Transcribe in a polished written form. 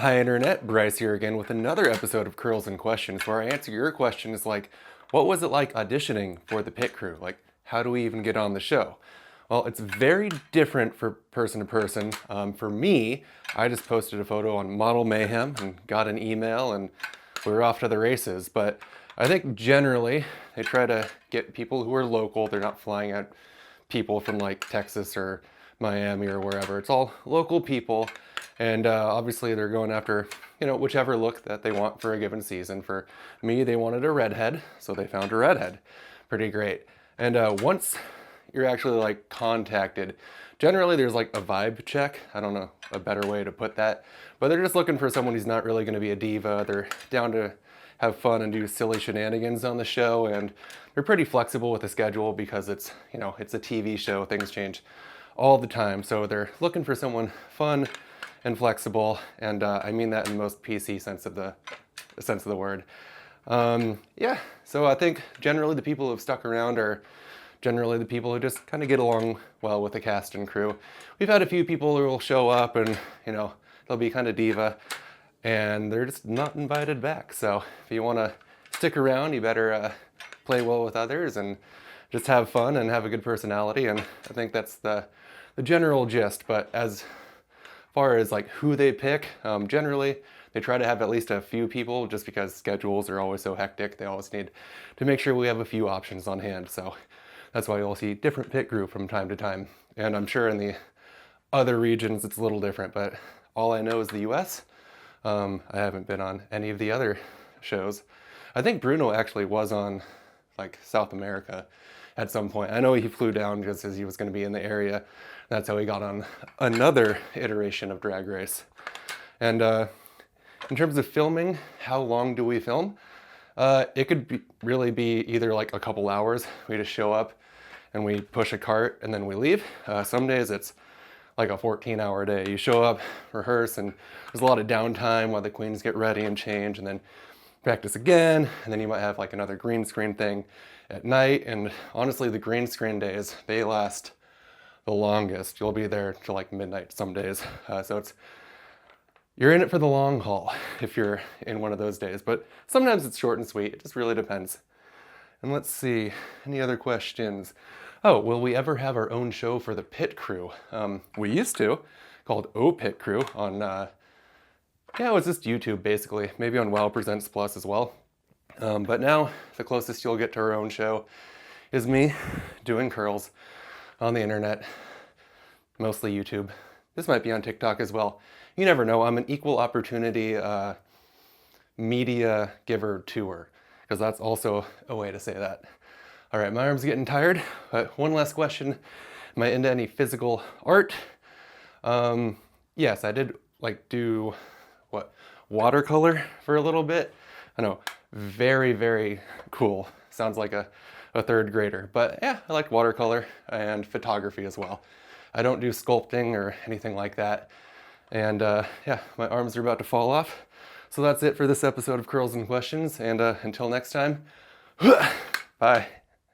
Hi Internet, Bryce here again with another episode of Curls and Questions where I answer your questions like, what was it like auditioning for the pit crew? Like, how do we even get on the show? Well, it's very different for person to person. For me, I just posted a photo on Model Mayhem and got an email and we were off to the races. But I think generally they try to get people who are local. They're not flying out people from like Texas or Miami or wherever. It's all local people. And obviously they're going after, whichever look that they want for a given season. For me, they wanted a redhead, so they found a redhead. Pretty great. And once you're actually like contacted, generally there's like a vibe check. I don't know a better way to put that, but they're just looking for someone who's not really going to be a diva. They're down to have fun and do silly shenanigans on the show, and they're pretty flexible with the schedule because it's, it's a TV show. Things change all the time. So they're looking for someone fun and flexible, and I mean that in the most PC sense of the word. Yeah, so I think generally the people who have stuck around are generally the people who just kind of get along well with the cast and crew. We've had a few people who will show up and, they'll be kind of diva, and they're just not invited back. So if you want to stick around, you better play well with others and just have fun and have a good personality, and I think that's the general gist. But as far as like who they pick, generally they try to have at least a few people just because schedules are always so hectic. They always need to make sure we have a few options on hand. So that's why you'll see different pit crew from time to time. And I'm sure in the other regions it's a little different, but all I know is the US. I haven't been on any of the other shows. I think Bruno actually was on like South America at some point. I know he flew down just as he was going to be in the area. That's how he got on another iteration of Drag Race. And in terms of filming, how long do we film? It could really be either like a couple hours. We just show up and we push a cart and then we leave. Some days it's like a 14-hour day. You show up, rehearse, and there's a lot of downtime while the queens get ready and change, and then practice again, and then you might have like another green screen thing at night. And honestly, the green screen days, they last the longest. You'll be there till like midnight some days. So you're in it for the long haul if you're in one of those days, but sometimes it's short and sweet. It just really depends. And let's see, any other questions? Oh, will we ever have our own show for the pit crew? We used to, called O Pit Crew on, it was just YouTube basically, maybe on WoW Presents Plus as well. But now the closest you'll get to our own show is me doing curls on the internet, mostly YouTube. This might be on TikTok as well. You never know. I'm an equal opportunity media giver tour, because that's also a way to say that. All right, my arm's getting tired, but one last question. Am I into any physical art? Yes, I did do watercolor for a little bit. I know, very, very cool. Sounds like a third grader, but yeah, I like watercolor and photography as well. I don't do sculpting or anything like that. And yeah, my arms are about to fall off. So that's it for this episode of Curls and Questions. And until next time, bye.